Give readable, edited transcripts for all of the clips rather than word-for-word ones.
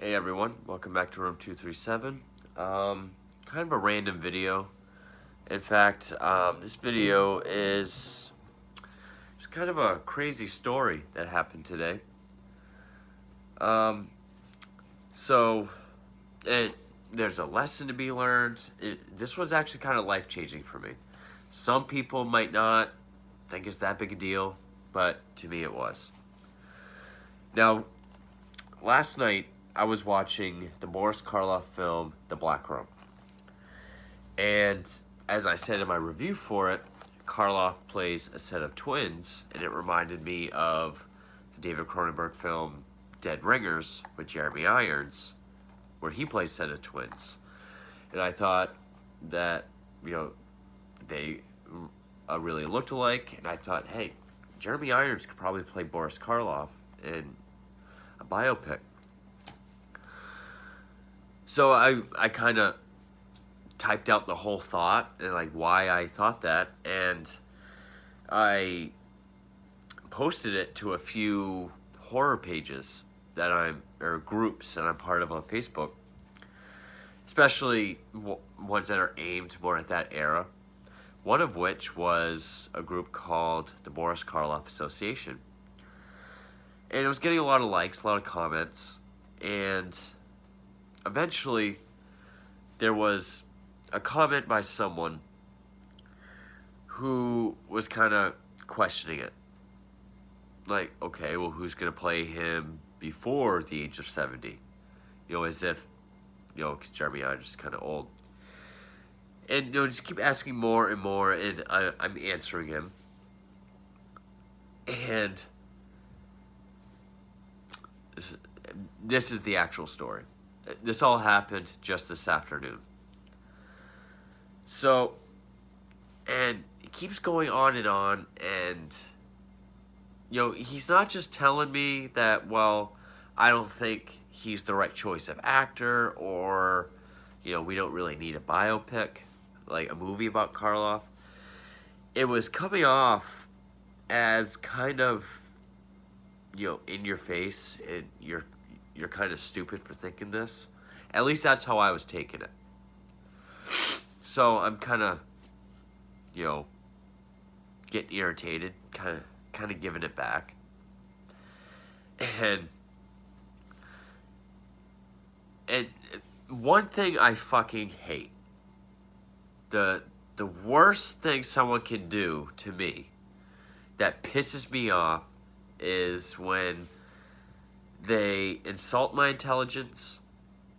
Hey everyone, welcome back to room 237. Kind of a random video. In fact, this video is just kind of a crazy story that happened today. Um, so, there's a lesson to be learned. This was actually kind of life-changing for me. Some people might not think it's that big a deal, but to me it was. Now, last night, I was watching the Boris Karloff film, The Black Room. And as I said in my review for it, Karloff plays a set of twins, and it reminded me of the David Cronenberg film Dead Ringers with Jeremy Irons, where he plays a set of twins. And I thought that, they really looked alike, and I thought, hey, Jeremy Irons could probably play Boris Karloff in a biopic. So I kind of typed out the whole thought and like why I thought that, and I posted it to a few horror pages or groups that I'm part of on Facebook, especially ones that are aimed more at that era. One of which was a group called the Boris Karloff Association, and it was getting a lot of likes, a lot of comments, and eventually, there was a comment by someone who was kind of questioning it. Like, okay, well, who's going to play him before the age of 70? As if, because Jeremy Irons is kind of old. And, just keep asking more and more, and I'm answering him. And this is the actual story. This all happened just this afternoon. So, and it keeps going on, and, he's not just telling me that, well, I don't think he's the right choice of actor, or, we don't really need a biopic, like a movie about Karloff. It was coming off as kind of, in your face, and you're kind of stupid for thinking this. At least that's how I was taking it. So I'm kind of, getting irritated, kind of giving it back. And one thing I fucking hate, the worst thing someone can do to me that pisses me off is when they insult my intelligence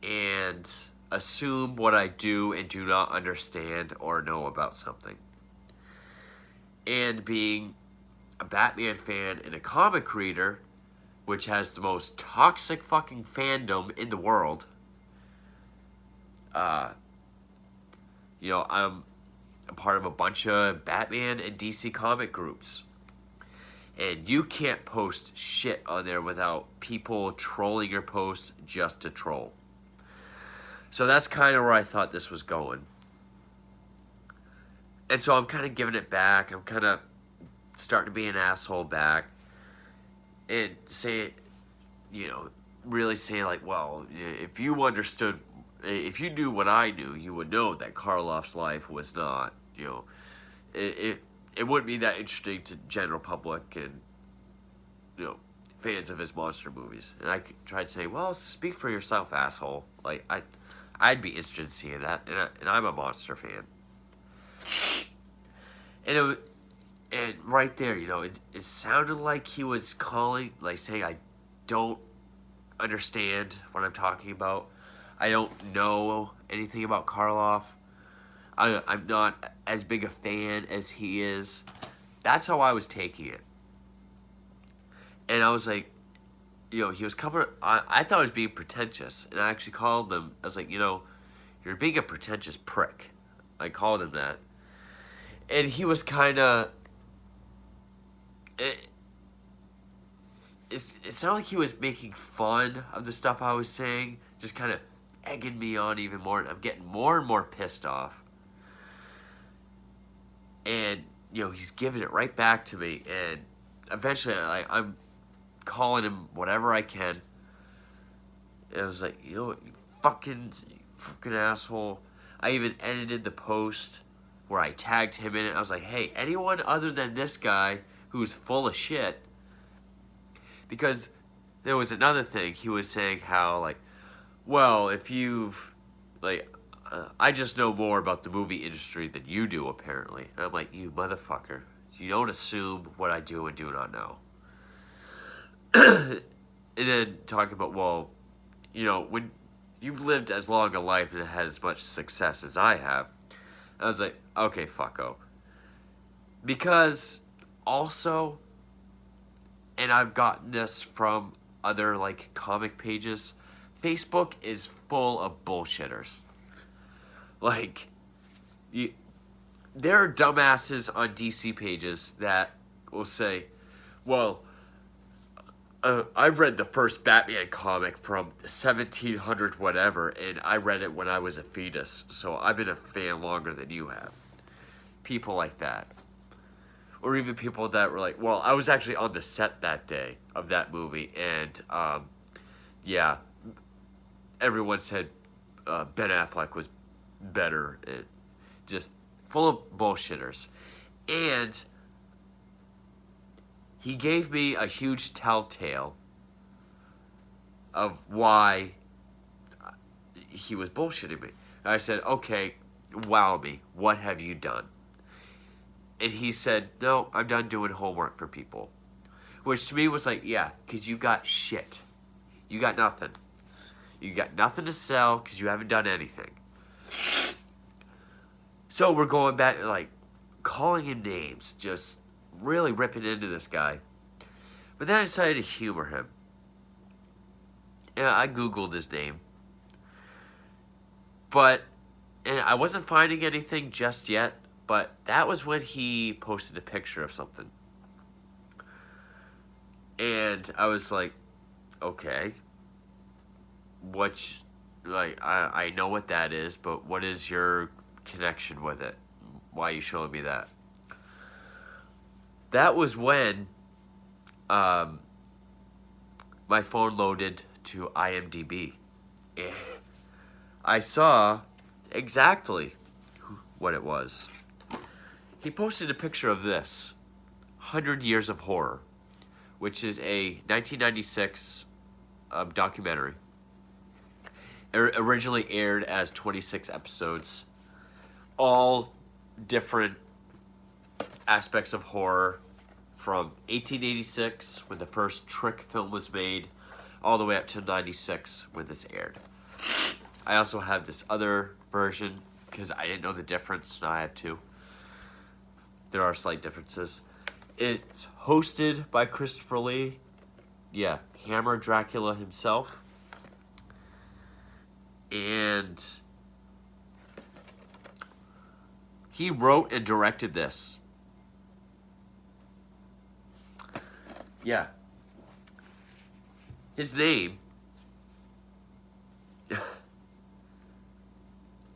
and assume what I do and do not understand or know about something. And being a Batman fan and a comic reader, which has the most toxic fucking fandom in the world, I'm a part of a bunch of Batman and DC comic groups. And you can't post shit on there without people trolling your post just to troll. So that's kind of where I thought this was going. And so I'm kind of giving it back. I'm kind of starting to be an asshole back. And say, really saying like, well, if you knew what I knew, you would know that Karloff's life was not, it wouldn't be that interesting to general public and, fans of his monster movies. And I tried to say, well, speak for yourself, asshole. Like, I'd be interested in seeing that, and I'm a monster fan. And right there, it sounded like he was calling, like saying, I don't understand what I'm talking about. I don't know anything about Karloff. I'm not as big a fan as he is. That's how I was taking it. And I was like, he was coming, I thought he was being pretentious. And I actually called him, I was like, you're being a pretentious prick. I called him that. And he was kind of, it sounded like he was making fun of the stuff I was saying, just kind of egging me on even more. And I'm getting more and more pissed off. And, he's giving it right back to me. And eventually, I'm calling him whatever I can. And I was like, you know what, you fucking asshole. I even edited the post where I tagged him in it. I was like, hey, anyone other than this guy who's full of shit. Because there was another thing. He was saying how, like, well, if you've, like, I just know more about the movie industry than you do, apparently. And I'm like, you motherfucker. You don't assume what I do and do not know. And then talking about, well, you know, when you've lived as long a life and had as much success as I have, I was like, okay, fucko. Because also, and I've gotten this from other, like, comic pages, Facebook is full of bullshitters. Like, there are dumbasses on DC pages that will say, well, I've read the first Batman comic from 1700 whatever, and I read it when I was a fetus, so I've been a fan longer than you have. People like that. Or even people that were like, well, I was actually on the set that day of that movie, and, yeah, everyone said Ben Affleck was better. It just full of bullshitters. And he gave me a huge telltale of why he was bullshitting me. And I said, okay, wow me. What have you done? And he said, no, I'm done doing homework for people. Which to me was like, yeah, because you got shit. You got nothing. You got nothing to sell because you haven't done anything. So we're going back, like, calling him names, just really ripping into this guy. But then I decided to humor him. Yeah, I Googled his name. And I wasn't finding anything just yet, but that was when he posted a picture of something. And I was like, okay. I know what that is, but what is your connection with it? Why are you showing me that? That was when my phone loaded to IMDb. And I saw exactly what it was. He posted a picture of this, 100 Years of Horror, which is a 1996 documentary. It originally aired as 26 episodes, all different aspects of horror, from 1886, when the first Trick film was made, all the way up to 96, when this aired. I also have this other version, because I didn't know the difference, now I have two. There are slight differences. It's hosted by Christopher Lee. Yeah, Hammer Dracula himself. And he wrote and directed this. Yeah. His name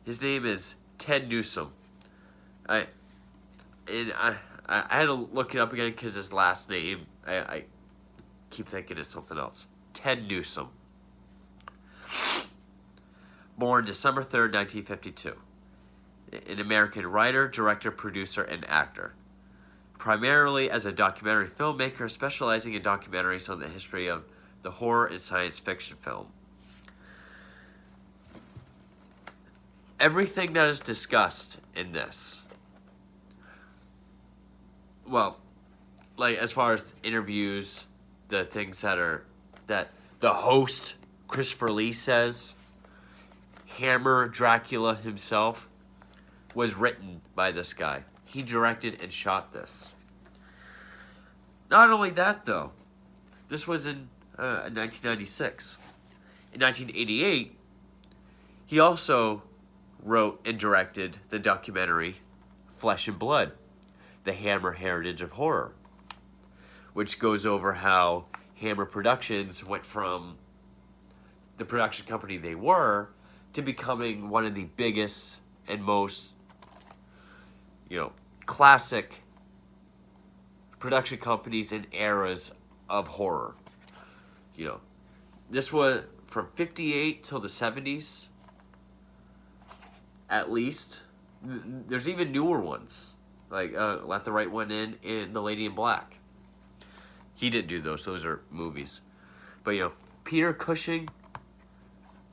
is Ted Newsom. I had to look it up again because his last name, I keep thinking it's something else. Ted Newsom. Born December 3rd, 1952. An American writer, director, producer, and actor. Primarily as a documentary filmmaker, specializing in documentaries on the history of the horror and science fiction film. Everything that is discussed in this, well, like as far as interviews, the things that the host, Christopher Lee, says, Hammer Dracula himself, was written by this guy. He directed and shot this. Not only that, though, this was in 1996. In 1988, he also wrote and directed the documentary Flesh and Blood, The Hammer Heritage of Horror, which goes over how Hammer Productions went from the production company they were to becoming one of the biggest and most, classic production companies in eras of horror. This was, from 58 till the 70s, at least. There's even newer ones, like Let the Right One In and The Lady in Black. He didn't do those. Those are movies. But, Peter Cushing,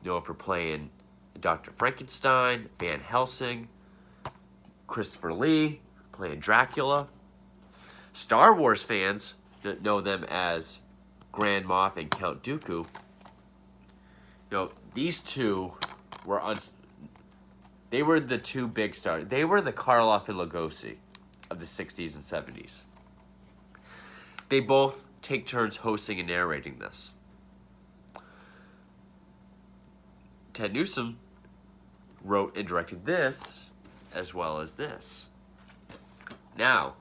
for playing Dr. Frankenstein, Van Helsing, Christopher Lee, playing Dracula. Star Wars fans know them as Grand Moff and Count Dooku. These two were they were the two big stars. They were the Karloff and Lugosi of the 60s and 70s. They both take turns hosting and narrating this. Ted Newsom wrote and directed this, as well as this. Now,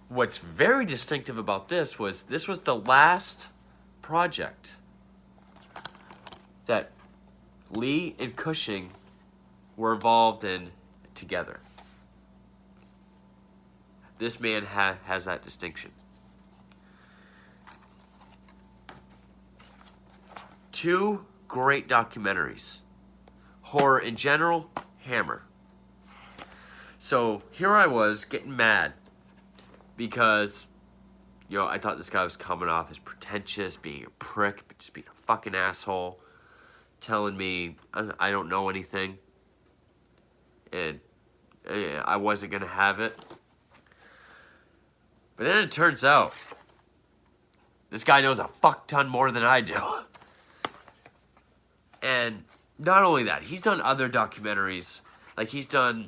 what's very distinctive about this was the last project that Lee and Cushing were involved in together. This man has that distinction. Two great documentaries. Horror in general, Hammer. So here I was getting mad because, I thought this guy was coming off as pretentious, being a prick, just being a fucking asshole, telling me I don't know anything, and I wasn't going to have it. But then it turns out, this guy knows a fuck ton more than I do. And not only that, he's done other documentaries. Like he's done,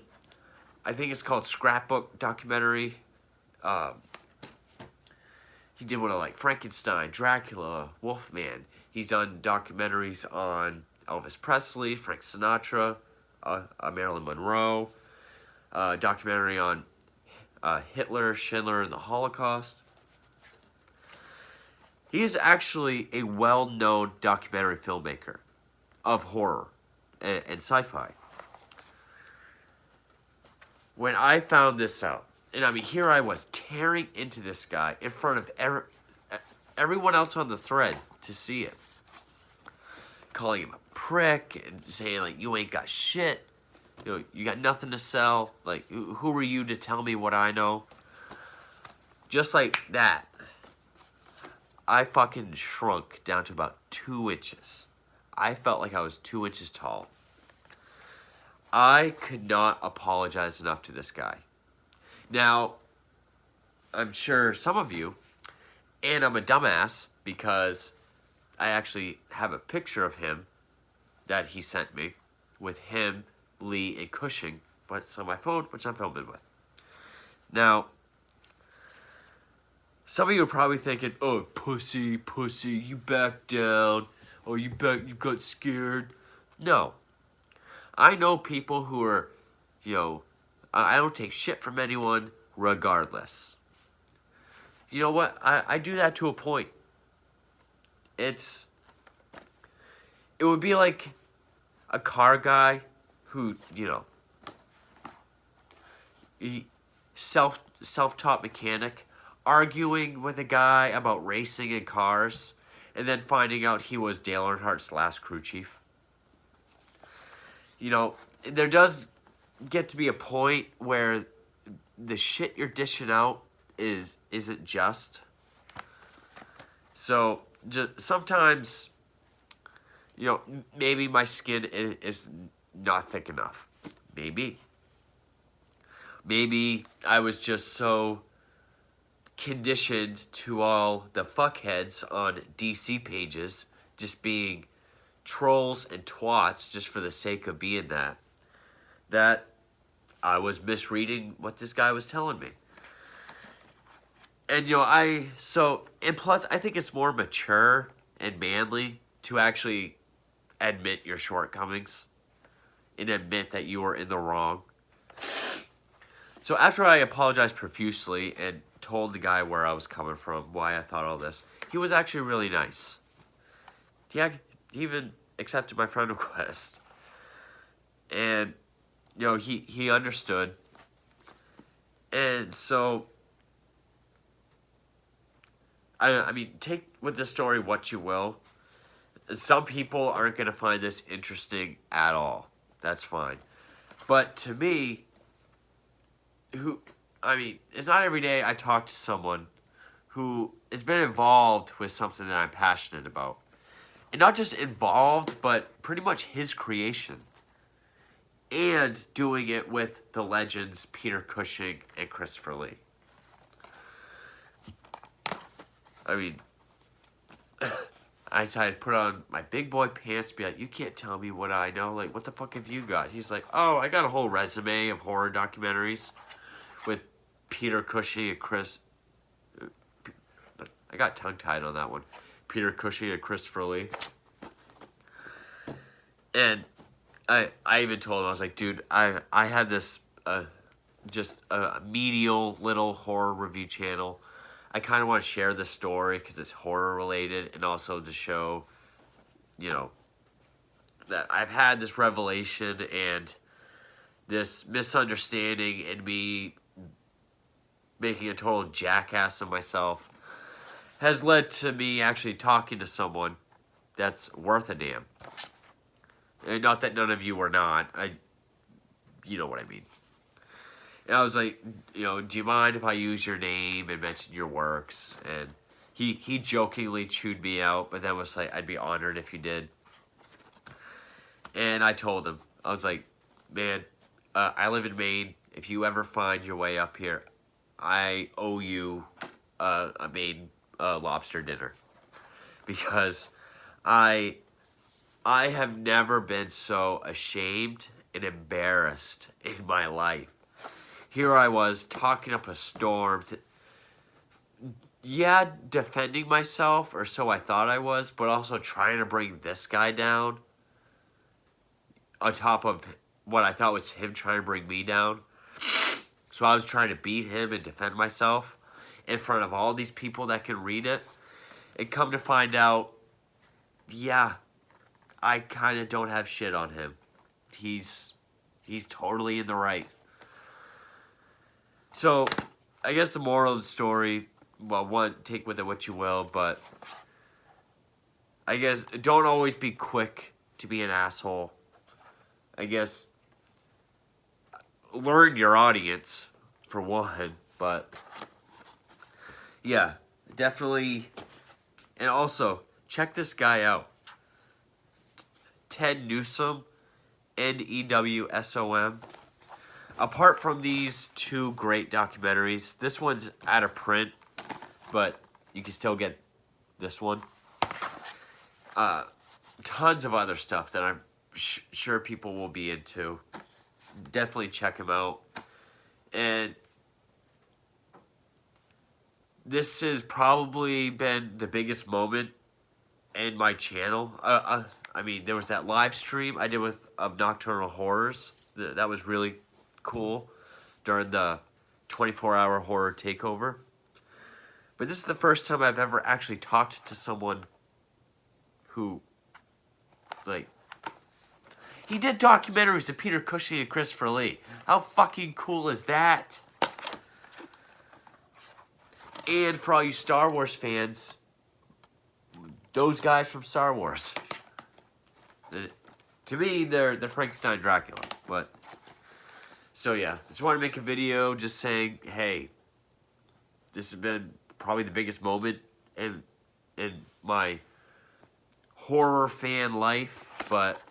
I think it's called Scrapbook documentary. He did one of like Frankenstein, Dracula, Wolfman. He's done documentaries on Elvis Presley, Frank Sinatra, Marilyn Monroe. Documentary on Hitler, Schindler, and the Holocaust. He is actually a well-known documentary filmmaker of horror and sci-fi. When I found this out, and here I was tearing into this guy in front of everyone else on the thread to see it, calling him a prick and saying like, you ain't got shit. You got nothing to sell. Like, who are you to tell me what I know? Just like that, I fucking shrunk down to about 2 inches. I felt like I was 2 inches tall. I could not apologize enough to this guy. Now, I'm sure some of you, and I'm a dumbass because I actually have a picture of him that he sent me with him, Lee, and Cushing, but it's on my phone, which I'm filming with. Now, some of you are probably thinking, oh, pussy, you backed down, or you got scared. No. I know people who are, I don't take shit from anyone regardless. You know what? I do that to a point. It would be like a car guy who, self-taught mechanic, arguing with a guy about racing and cars, and then finding out he was Dale Earnhardt's last crew chief. There does get to be a point where the shit you're dishing out isn't just. So, sometimes, maybe my skin is not thick enough. Maybe. Maybe I was just so conditioned to all the fuckheads on DC pages just being trolls and twats just for the sake of being that I was misreading what this guy was telling me. And, and plus, I think it's more mature and manly to actually admit your shortcomings and admit that you were in the wrong. So after I apologized profusely and told the guy where I was coming from, why I thought all this, he was actually really nice. He even accepted my friend request. And, he understood. And so, take with this story what you will. some people aren't going to find this interesting at all. That's fine. But to me, it's not every day I talk to someone who has been involved with something that I'm passionate about. And not just involved, but pretty much his creation. And doing it with the legends Peter Cushing and Christopher Lee. I mean, I decided to put on my big boy pants, be like, you can't tell me what I know. Like, what the fuck have you got? He's like, oh, I got a whole resume of horror documentaries with Peter Cushing and Chris... I got tongue-tied on that one. Peter Cushing and Christopher Lee. And I even told him, I was like, dude, I had this just a medial little horror review channel. I kind of want to share this story because it's horror related, and also to show, you know, that I've had this revelation and this misunderstanding and me making a total jackass of myself has led to me actually talking to someone that's worth a damn. And not that none of you are not. You know what I mean. And I was like, you know, do you mind if I use your name and mention your works? And he jokingly chewed me out, but then was like, I'd be honored if you did. And I told him, I was like, man, I live in Maine. If you ever find your way up here, I owe you a Maine lobster dinner. Because I have never been so ashamed and embarrassed in my life. Here I was talking up a storm. Defending myself, or so I thought I was, but also trying to bring this guy down on top of what I thought was him trying to bring me down. So I was trying to beat him and defend myself in front of all these people that can read it. And come to find out, yeah, I kind of don't have shit on him. He's totally in the right. So, I guess the moral of the story, well, one, take with it what you will, but I guess don't always be quick to be an asshole. I guess learn your audience, for one, but yeah, definitely. And also, check this guy out. Ted Newsom, Newsom. Apart from these two great documentaries, this one's out of print, but you can still get this one. Tons of other stuff that I'm sure people will be into. Definitely check him out. And this has probably been the biggest moment in my channel. I mean, there was that live stream I did with Nocturnal Horrors. That was really cool during the 24-hour horror takeover. But this is the first time I've ever actually talked to someone who, like, he did documentaries of Peter Cushing and Christopher Lee. How fucking cool is that? And for all you Star Wars fans, those guys from Star Wars. To me, they're Frankenstein Dracula. But so yeah, just want to make a video just saying, hey, this has been probably the biggest moment in my horror fan life, but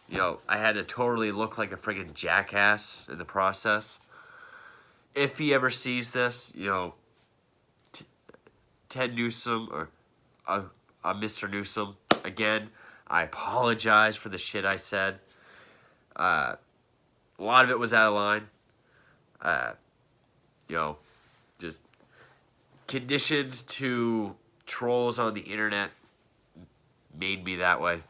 you know, I had to totally look like a friggin' jackass in the process. If he ever sees this, you know, Ted Newsom or Mr. Newsom, again, I apologize for the shit I said. A lot of it was out of line. You know, just conditioned to trolls on the internet made me that way.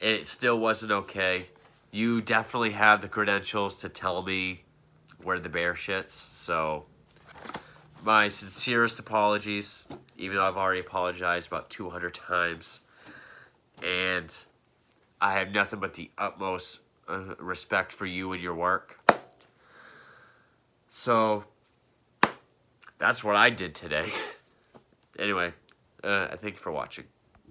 And it still wasn't okay. You definitely have the credentials to tell me where the bear shits. So, my sincerest apologies, even though I've already apologized about 200 times. And I have nothing but the utmost respect for you and your work. So, that's what I did today. Anyway, I thank you for watching.